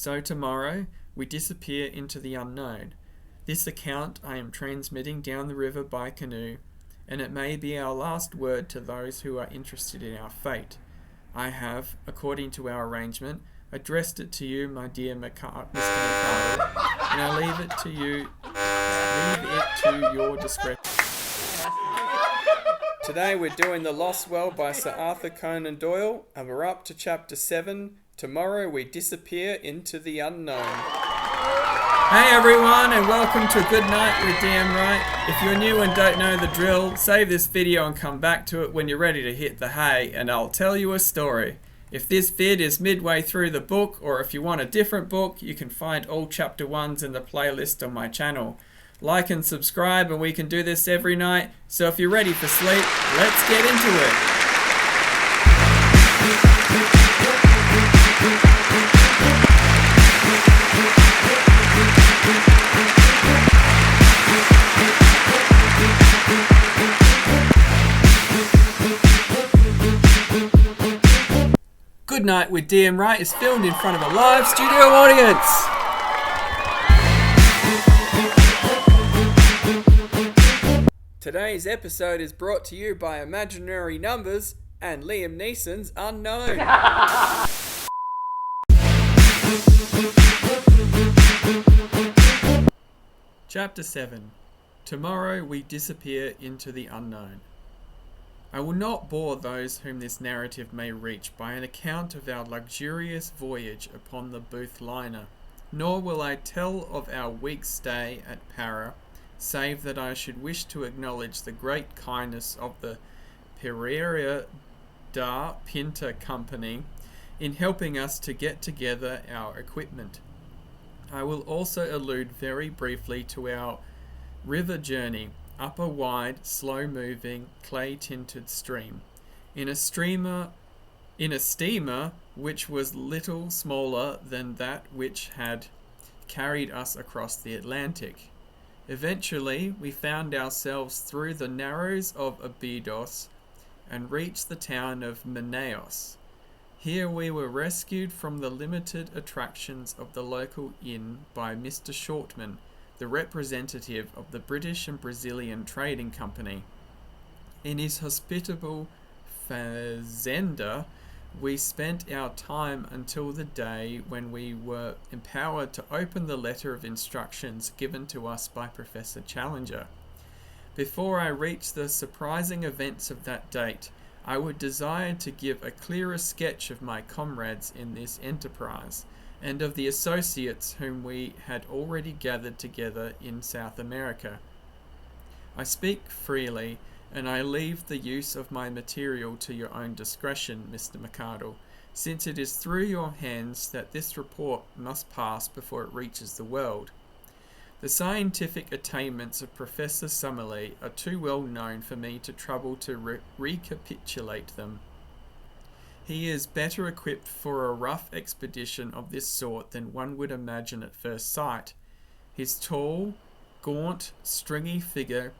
So tomorrow we disappear into the unknown. This account I am transmitting down the river by canoe, and it may be our last word to those who are interested in our fate. I have, according to our arrangement, addressed it to you, my dear Mr. McCarthy, and I leave it to your discretion. Today we're doing The Lost World by Sir Arthur Conan Doyle, and we're up to Chapter 7. Tomorrow we disappear into the unknown. Hey everyone, and welcome to Goodnight with D.M.W. Wright. If you're new and don't know the drill, save this video and come back to it when you're ready to hit the hay, and I'll tell you a story. If this vid is midway through the book, or if you want a different book, you can find all Chapter 1s in the playlist on my channel. Like and subscribe, and we can do this every night. So if you're ready for sleep, let's get into it. Goodnight with D.M. Wright is filmed in front of a live studio audience. Today's episode is brought to you by Imaginary Numbers and Liam Neeson's Unknown. Chapter 7. Tomorrow we disappear into the unknown. I will not bore those whom this narrative may reach by an account of our luxurious voyage upon the Booth liner, nor will I tell of our week's stay at Para, save that I should wish to acknowledge the great kindness of the Pereira da Pinta Company in helping us to get together our equipment. I will also allude very briefly to our river journey up a wide, slow-moving, clay-tinted stream, in a steamer which was little smaller than that which had carried us across the Atlantic. Eventually, we found ourselves through the narrows of Abydos and reached the town of Manaos. Here we were rescued from the limited attractions of the local inn by Mr. Shortman, the representative of the British and Brazilian Trading Company. In his hospitable fazenda, we spent our time until the day when we were empowered to open the letter of instructions given to us by Professor Challenger. Before I reach the surprising events of that date, I would desire to give a clearer sketch of my comrades in this enterprise, and of the associates whom we had already gathered together in South America. I speak freely, and I leave the use of my material to your own discretion, Mr. McArdle, since it is through your hands that this report must pass before it reaches the world. The scientific attainments of Professor Summerlee are too well known for me to trouble to recapitulate them. He is better equipped for a rough expedition of this sort than one would imagine at first sight. His tall, gaunt, stringy figure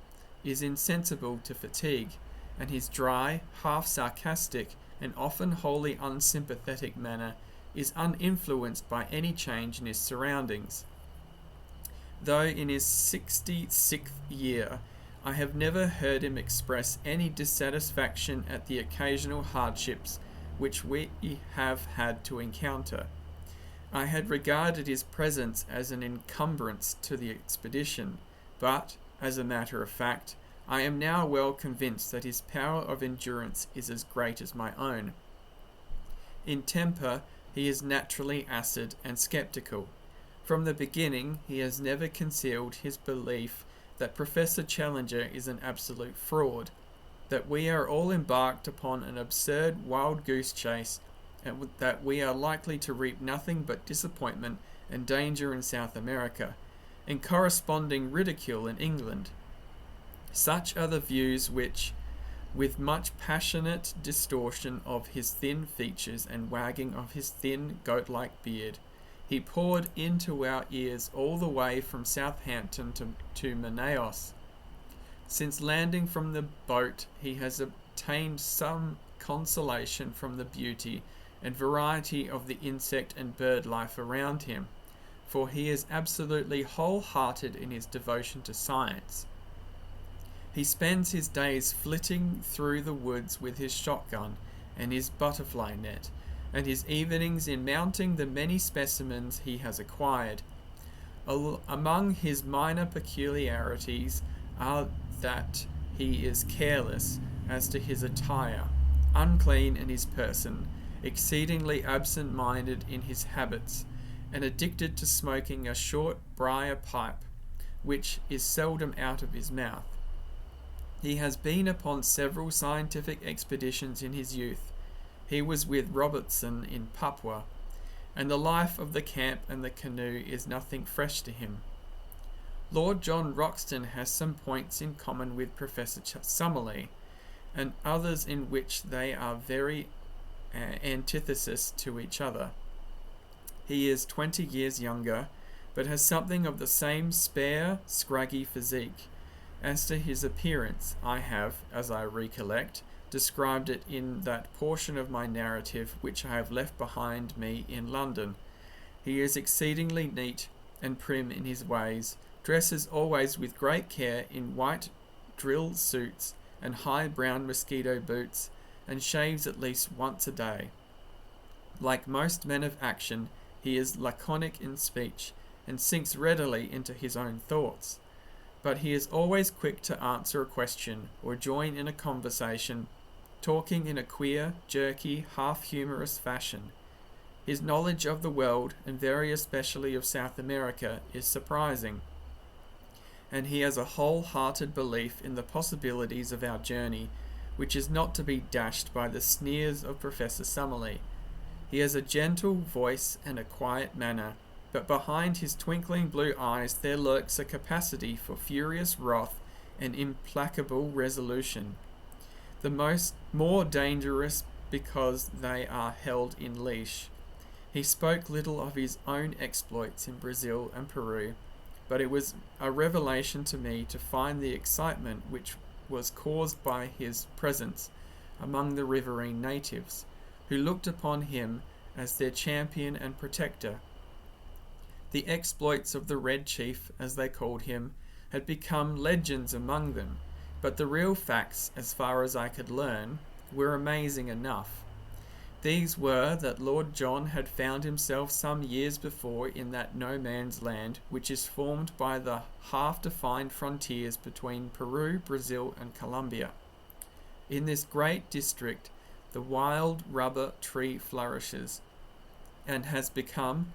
is insensible to fatigue, and his dry, half-sarcastic, and often wholly unsympathetic manner is uninfluenced by any change in his surroundings. Though in his 66th year, I have never heard him express any dissatisfaction at the occasional hardships which we have had to encounter. I had regarded his presence as an encumbrance to the expedition, but, as a matter of fact, I am now well convinced that his power of endurance is as great as my own. In temper, he is naturally acid and sceptical. From the beginning, he has never concealed his belief that Professor Challenger is an absolute fraud, that we are all embarked upon an absurd wild goose chase, and that we are likely to reap nothing but disappointment and danger in South America, and corresponding ridicule in England. Such are the views which, with much passionate distortion of his thin features and wagging of his thin goat-like beard, he poured into our ears all the way from Southampton to Manaos. Since landing from the boat, he has obtained some consolation from the beauty and variety of the insect and bird life around him, for he is absolutely wholehearted in his devotion to science. He spends his days flitting through the woods with his shotgun and his butterfly net, and his evenings in mounting the many specimens he has acquired. Among his minor peculiarities are that he is careless as to his attire, unclean in his person, exceedingly absent-minded in his habits, and addicted to smoking a short briar pipe, which is seldom out of his mouth. He has been upon several scientific expeditions in his youth. He was with Robertson in Papua, and the life of the camp and the canoe is nothing fresh to him. Lord John Roxton has some points in common with Professor Summerlee, and others in which they are very antithesis to each other. He is 20 years younger, but has something of the same spare, scraggy physique. As to his appearance, I have, as I recollect, described it in that portion of my narrative which I have left behind me in London. He is exceedingly neat and prim in his ways, dresses always with great care in white drill suits and high brown mosquito boots, and shaves at least once a day. Like most men of action, he is laconic in speech, and sinks readily into his own thoughts. But he is always quick to answer a question or join in a conversation, talking in a queer, jerky, half-humorous fashion. His knowledge of the world, and very especially of South America, is surprising, and he has a whole-hearted belief in the possibilities of our journey, which is not to be dashed by the sneers of Professor Summerlee. He has a gentle voice and a quiet manner, but behind his twinkling blue eyes there lurks a capacity for furious wrath and implacable resolution, the more dangerous because they are held in leash. He spoke little of his own exploits in Brazil and Peru, but it was a revelation to me to find the excitement which was caused by his presence among the riverine natives, who looked upon him as their champion and protector. The exploits of the Red Chief, as they called him, had become legends among them, but the real facts, as far as I could learn, were amazing enough. These were that Lord John had found himself some years before in that no man's land which is formed by the half-defined frontiers between Peru, Brazil, and Colombia. In this great district, the wild rubber tree flourishes, and has become,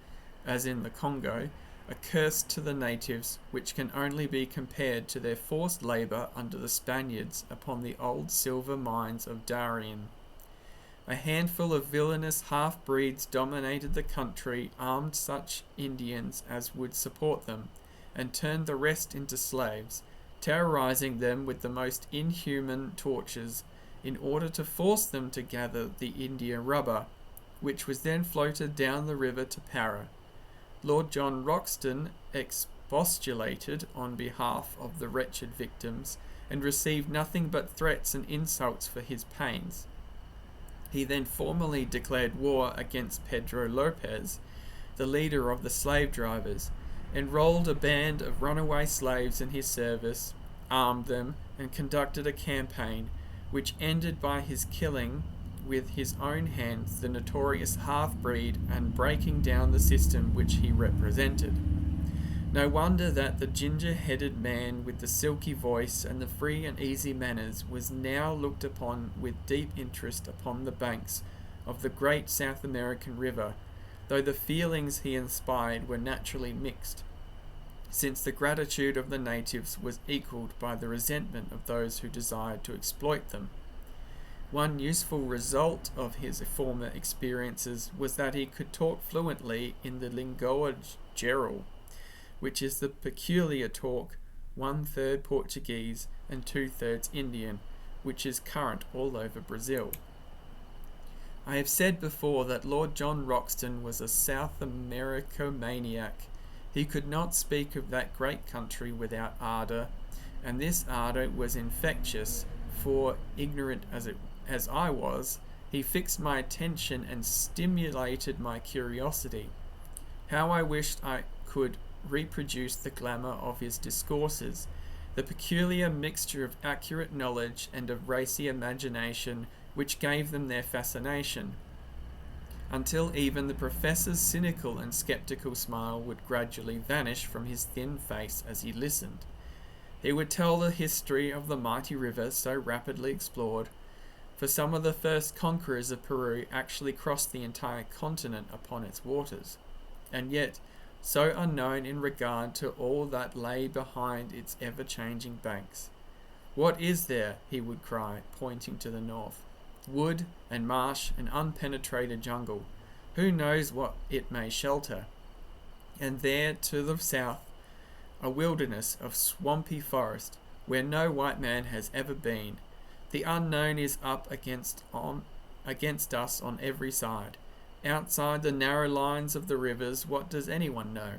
as in the Congo, a curse to the natives, which can only be compared to their forced labour under the Spaniards upon the old silver mines of Darien. A handful of villainous half-breeds dominated the country, armed such Indians as would support them, and turned the rest into slaves, terrorizing them with the most inhuman tortures, in order to force them to gather the India rubber, which was then floated down the river to Para. Lord John Roxton expostulated on behalf of the wretched victims, and received nothing but threats and insults for his pains. He then formally declared war against Pedro Lopez, the leader of the slave drivers, enrolled a band of runaway slaves in his service, armed them, and conducted a campaign, which ended by his killing with his own hands the notorious half-breed and breaking down the system which he represented. No wonder that the ginger-headed man with the silky voice and the free and easy manners was now looked upon with deep interest upon the banks of the great South American river, though the feelings he inspired were naturally mixed, since the gratitude of the natives was equalled by the resentment of those who desired to exploit them. One useful result of his former experiences was that he could talk fluently in the Língua Geral, which is the peculiar talk, 1/3 Portuguese and 2/3 Indian, which is current all over Brazil. I have said before that Lord John Roxton was a South Americomaniac. He could not speak of that great country without ardour, and this ardour was infectious, for, ignorant as I was, He fixed my attention and stimulated my curiosity. How I wished I could reproduce the glamour of his discourses, the peculiar mixture of accurate knowledge and of racy imagination which gave them their fascination, until even the professor's cynical and sceptical smile would gradually vanish from his thin face as he listened. He would tell the history of the mighty river so rapidly explored, for some of the first conquerors of Peru actually crossed the entire continent upon its waters, and yet so unknown in regard to all that lay behind its ever-changing banks. What is there, he would cry, pointing to the north? Wood and marsh and unpenetrated jungle. Who knows what it may shelter? And there to the south, a wilderness of swampy forest, where no white man has ever been. The unknown is up against us on every side. Outside the narrow lines of the rivers, what does anyone know?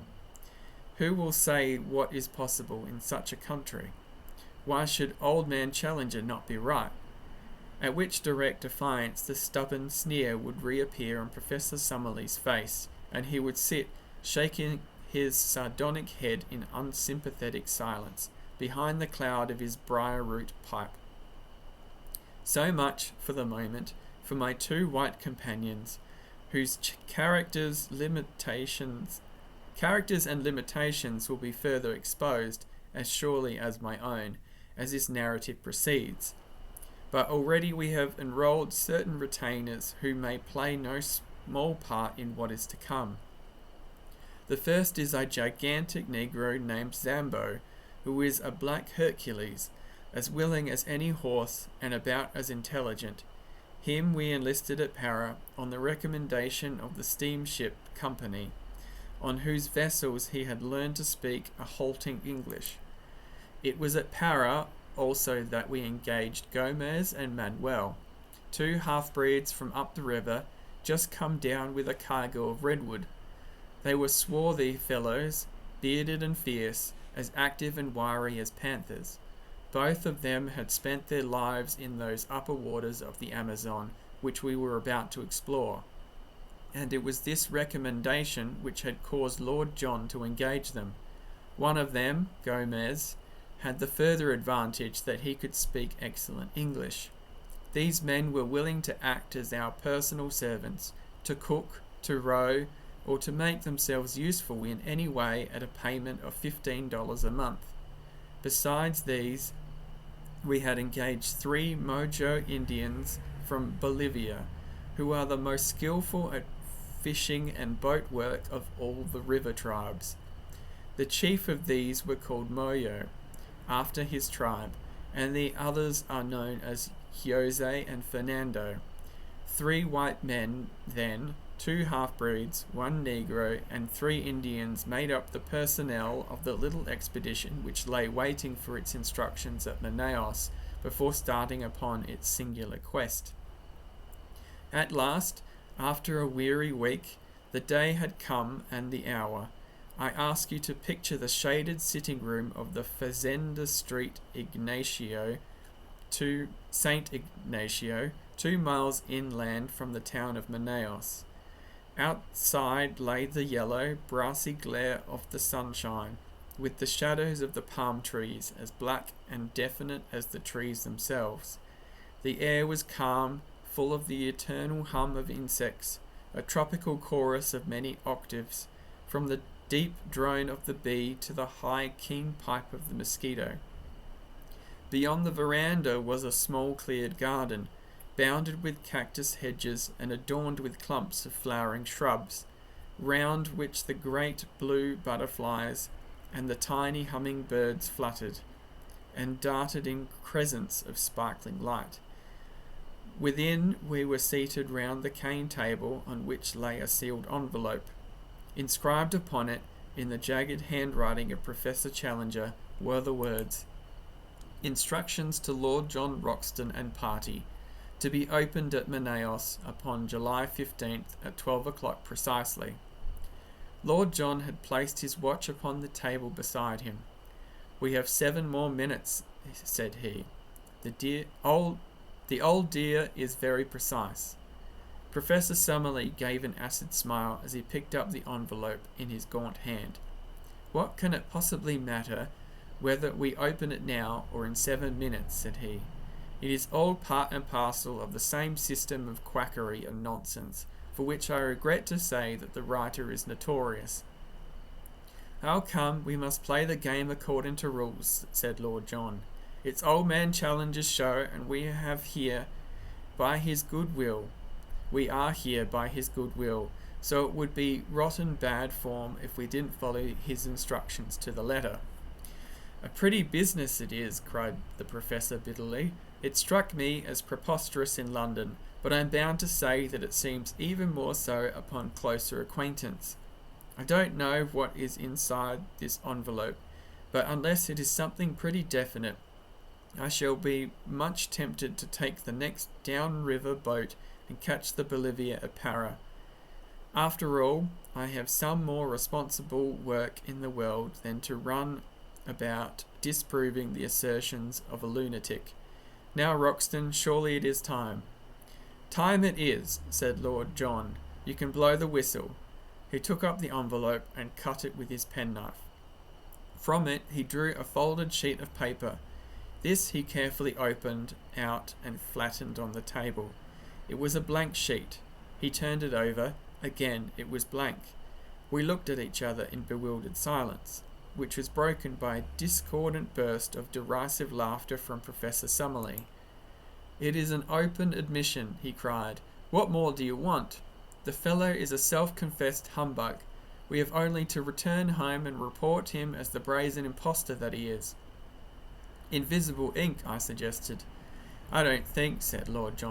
Who will say what is possible in such a country? Why should old man Challenger not be right? At which direct defiance the stubborn sneer would reappear on Professor Summerlee's face, and he would sit, shaking his sardonic head in unsympathetic silence, behind the cloud of his briar-root pipe. So much, for the moment, for my two white companions, whose characters and limitations will be further exposed, as surely as my own, as this narrative proceeds. But already we have enrolled certain retainers who may play no small part in what is to come. The first is a gigantic Negro named Zambo, who is a black Hercules, as willing as any horse and about as intelligent. Him we enlisted at Para on the recommendation of the steamship company, on whose vessels he had learned to speak a halting English. It was at Para also that we engaged Gomez and Manuel, two half-breeds from up the river, just come down with a cargo of redwood. They were swarthy fellows, bearded and fierce, as active and wiry as panthers. Both of them had spent their lives in those upper waters of the Amazon which we were about to explore, and it was this recommendation which had caused Lord John to engage them. One of them, Gomez, had the further advantage that he could speak excellent English. These men were willing to act as our personal servants, to cook, to row, or to make themselves useful in any way at a payment of $15 a month. Besides these, we had engaged 3 Mojo Indians from Bolivia, who are the most skillful at fishing and boat work of all the river tribes. The chief of these were called Moyo, after his tribe, and the others are known as Jose and Fernando. 3 white men, then, 2 half-breeds, 1 Negro, and 3 Indians made up the personnel of the little expedition which lay waiting for its instructions at Manaos before starting upon its singular quest. At last, after a weary week, the day had come and the hour. I ask you to picture the shaded sitting room of the Fazenda Street St. Ignacio, 2 miles inland from the town of Manaos. Outside lay the yellow, brassy glare of the sunshine, with the shadows of the palm trees as black and definite as the trees themselves. The air was calm, full of the eternal hum of insects, a tropical chorus of many octaves, from the deep drone of the bee to the high, keen pipe of the mosquito. Beyond the veranda was a small cleared garden, bounded with cactus hedges and adorned with clumps of flowering shrubs, round which the great blue butterflies and the tiny hummingbirds fluttered, and darted in crescents of sparkling light. Within we were seated round the cane table on which lay a sealed envelope. Inscribed upon it, in the jagged handwriting of Professor Challenger, were the words, "Instructions to Lord John Roxton and party, to be opened at Manaos upon July 15th at 12 o'clock precisely." Lord John had placed his watch upon the table beside him. "We have 7 more minutes," said he. The old dear is very precise. Professor Summerlee gave an acid smile as he picked up the envelope in his gaunt hand. "What can it possibly matter whether we open it now or in 7 minutes?" said he. "It is all part and parcel of the same system of quackery and nonsense, for which I regret to say that the writer is notorious." "How come we must play the game according to rules?" said Lord John. "It's old man Challenger's show, and we are here by his goodwill, so it would be rotten bad form if we didn't follow his instructions to the letter." "A pretty business it is," cried the Professor bitterly. "It struck me as preposterous in London, but I'm bound to say that it seems even more so upon closer acquaintance. I don't know what is inside this envelope, but unless it is something pretty definite, I shall be much tempted to take the next downriver boat and catch the Bolivia at Para. After all, I have some more responsible work in the world than to run about disproving the assertions of a lunatic. Now, Roxton, surely it is time." "Time it is," said Lord John. "You can blow the whistle." He took up the envelope and cut it with his penknife. From it he drew a folded sheet of paper. This he carefully opened out and flattened on the table. It was a blank sheet. He turned it over. Again it was blank. We looked at each other in bewildered silence, which was broken by a discordant burst of derisive laughter from Professor Summerlee. "It is an open admission," he cried. "What more do you want? The fellow is a self-confessed humbug. We have only to return home and report him as the brazen impostor that he is." "Invisible ink," I suggested. "I don't think," said Lord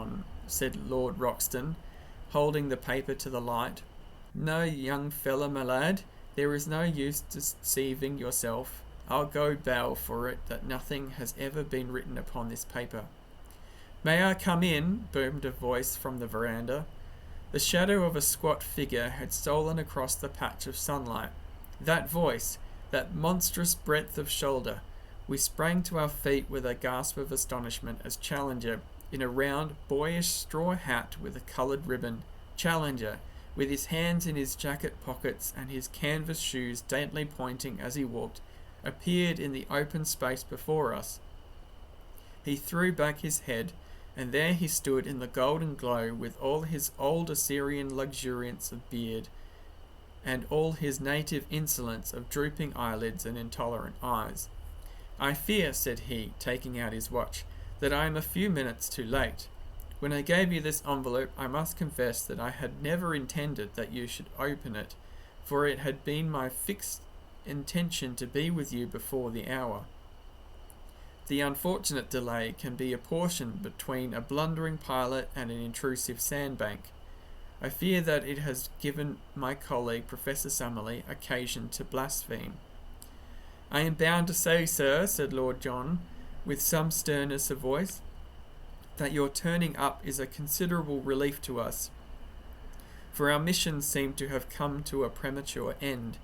Roxton, holding the paper to the light. "No, young fella, my lad, there is no use deceiving yourself. I'll go bail for it that nothing has ever been written upon this paper." "May I come in?" boomed a voice from the veranda. The shadow of a squat figure had stolen across the patch of sunlight. That voice, that monstrous breadth of shoulder! We sprang to our feet with a gasp of astonishment as Challenger, in a round, boyish straw hat with a coloured ribbon, Challenger, with his hands in his jacket pockets and his canvas shoes daintily pointing as he walked, appeared in the open space before us. He threw back his head, and there he stood in the golden glow with all his old Assyrian luxuriance of beard, and all his native insolence of drooping eyelids and intolerant eyes. "I fear," said he, taking out his watch, "that I am a few minutes too late. When I gave you this envelope, I must confess that I had never intended that you should open it, for it had been my fixed intention to be with you before the hour. The unfortunate delay can be apportioned between a blundering pilot and an intrusive sandbank. I fear that it has given my colleague, Professor Summerlee, occasion to blaspheme." "I am bound to say, sir," said Lord John, with some sternness of voice, "that your turning up is a considerable relief to us, for our mission seemed to have come to a premature end.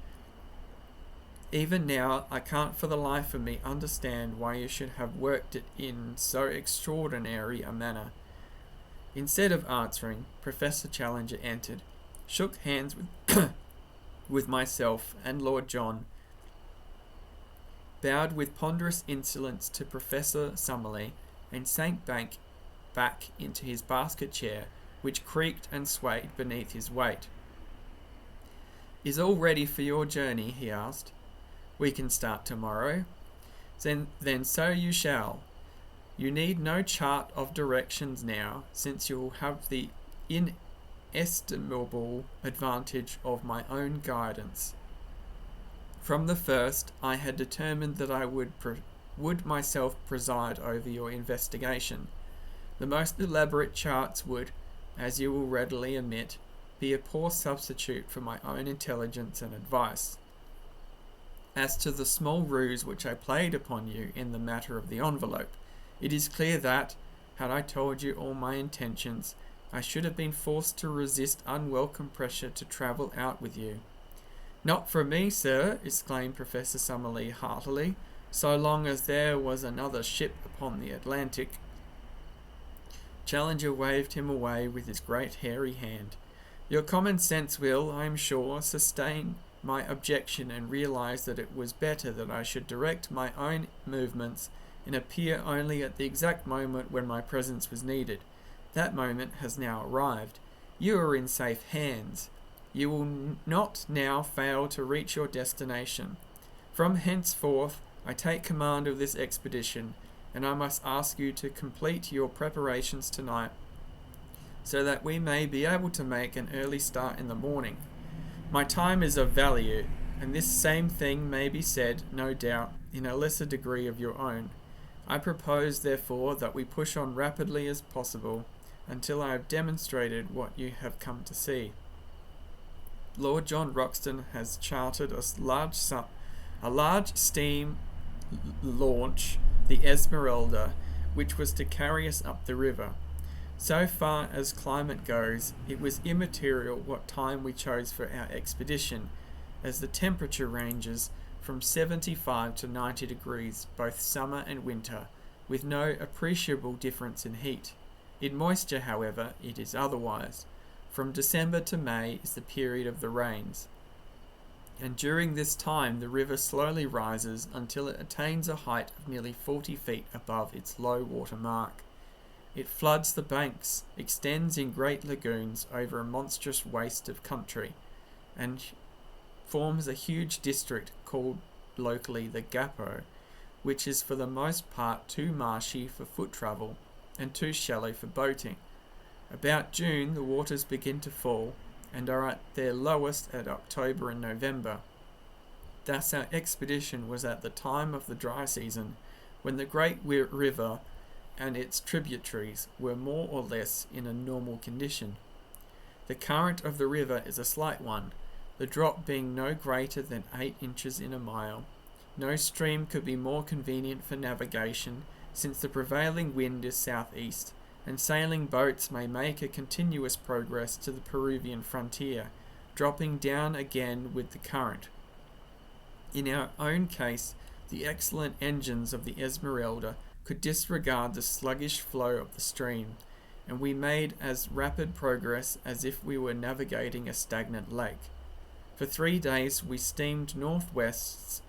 Even now, I can't for the life of me understand why you should have worked it in so extraordinary a manner." Instead of answering, Professor Challenger entered, shook hands with myself and Lord John, bowed with ponderous insolence to Professor Summerlee, and sank back into his basket chair, which creaked and swayed beneath his weight. "Is all ready for your journey?" he asked. "We can start tomorrow." Then so you shall. You need no chart of directions now, since you will have the inestimable advantage of my own guidance. From the first, I had determined that I would myself preside over your investigation. The most elaborate charts would, as you will readily admit, be a poor substitute for my own intelligence and advice. As to the small ruse which I played upon you in the matter of the envelope, it is clear that, had I told you all my intentions, I should have been forced to resist unwelcome pressure to travel out with you." "Not for me, sir," exclaimed Professor Summerlee heartily, "so long as there was another ship upon the Atlantic." Challenger waved him away with his great hairy hand. Your common sense will, I am sure, sustain my objection and realize that it was better that I should direct my own movements and appear only at the exact moment when my presence was needed. That moment has now arrived. You are in safe hands. You will not now fail to reach your destination. From henceforth, I take command of this expedition, and I must ask you to complete your preparations tonight, so that we may be able to make an early start in the morning. My time is of value, and this same thing may be said, no doubt, in a lesser degree of your own. I propose, therefore, that we push on rapidly as possible until I have demonstrated what you have come to see. Lord John Roxton has chartered a large steam launch, the Esmeralda, which was to carry us up the river. So far as climate goes, it was immaterial what time we chose for our expedition, as the temperature ranges from 75 to 90 degrees both summer and winter, with no appreciable difference in heat. In moisture, however, it is otherwise. From December to May is the period of the rains, and during this time the river slowly rises until it attains a height of nearly 40 feet above its low water mark. It floods the banks, extends in great lagoons over a monstrous waste of country, and forms a huge district called locally the Gapo, which is for the most part too marshy for foot travel and too shallow for boating. About June the waters begin to fall, and are at their lowest at October and November. Thus our expedition was at the time of the dry season, when the great river and its tributaries were more or less in a normal condition. The current of the river is a slight one, the drop being no greater than 8 inches in a mile. No stream could be more convenient for navigation, since the prevailing wind is southeast, and sailing boats may make a continuous progress to the Peruvian frontier, dropping down again with the current. In our own case, the excellent engines of the Esmeralda could disregard the sluggish flow of the stream, and we made as rapid progress as if we were navigating a stagnant lake. For 3 days we steamed northwestwards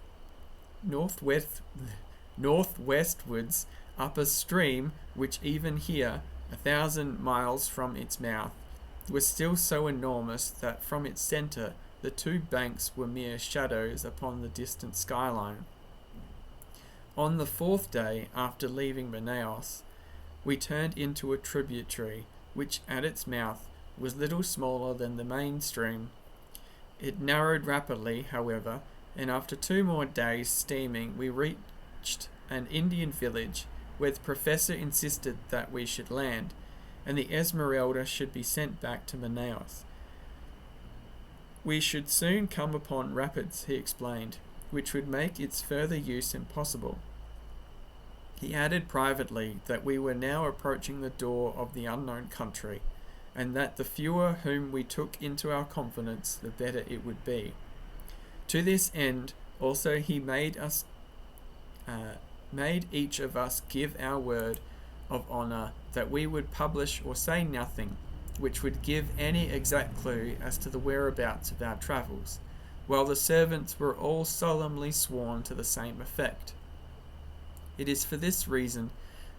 up a stream which even here, 1,000 miles from its mouth, was still so enormous that from its centre the 2 banks were mere shadows upon the distant skyline. On the 4th day after leaving Manaus, we turned into a tributary which at its mouth was little smaller than the main stream. It narrowed rapidly, however, and after 2 more days steaming we reached an Indian village where the professor insisted that we should land, and the Esmeralda should be sent back to Manaus. We should soon come upon rapids, he explained, which would make its further use impossible. He added privately that we were now approaching the door of the unknown country, and that the fewer whom we took into our confidence, the better it would be. To this end, also, he made each of us give our word of honour that we would publish or say nothing which would give any exact clue as to the whereabouts of our travels, while the servants were all solemnly sworn to the same effect. It is for this reason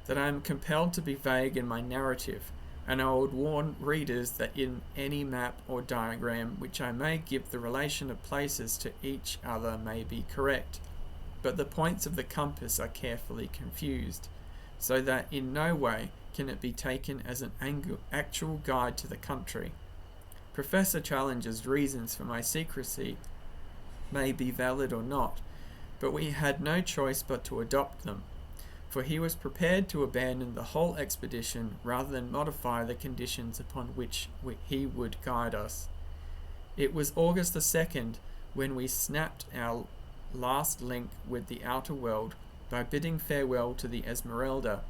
that I am compelled to be vague in my narrative, and I would warn readers that in any map or diagram which I may give the relation of places to each other may be correct, but the points of the compass are carefully confused, so that in no way can it be taken as an actual guide to the country. Professor Challenger's reasons for my secrecy may be valid or not, but we had no choice but to adopt them, for he was prepared to abandon the whole expedition rather than modify the conditions upon which he would guide us. It was August the 2nd when we snapped our last link with the outer world by bidding farewell to the Esmeralda.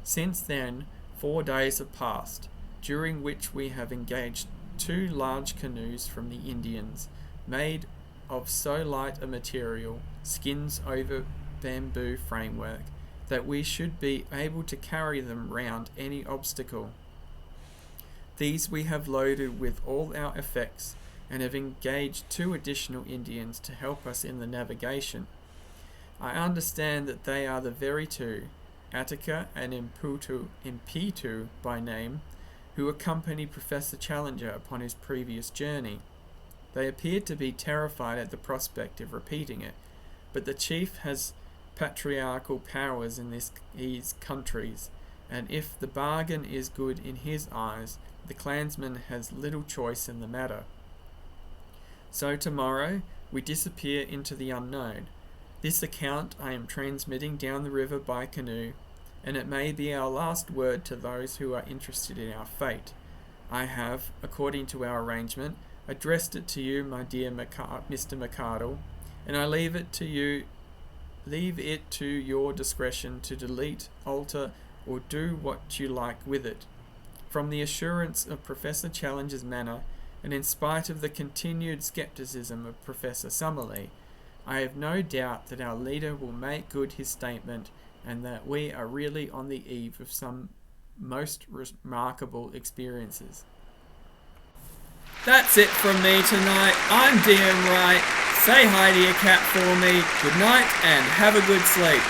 Since then, 4 days have passed, during which we have engaged 2 large canoes from the Indians, made of so light a material, skins over bamboo framework, that we should be able to carry them round any obstacle. These we have loaded with all our effects, and have engaged 2 additional Indians to help us in the navigation. I understand that they are the very 2, Attica and Impitu by name, who accompanied Professor Challenger upon his previous journey. They appeared to be terrified at the prospect of repeating it, but the chief has patriarchal powers in these countries, and if the bargain is good in his eyes, the clansman has little choice in the matter. So tomorrow we disappear into the unknown. This account I am transmitting down the river by canoe, and it may be our last word to those who are interested in our fate. I have, according to our arrangement, addressed it to you, my dear Mr. McArdle, and I leave it to your discretion to delete, alter, or do what you like with it. From the assurance of Professor Challenger's manner, and in spite of the continued scepticism of Professor Summerlee, I have no doubt that our leader will make good his statement, and that we are really on the eve of some most remarkable experiences. That's it from me tonight. I'm D.M. Wright. Say hi to your cat for me. Good night and have a good sleep.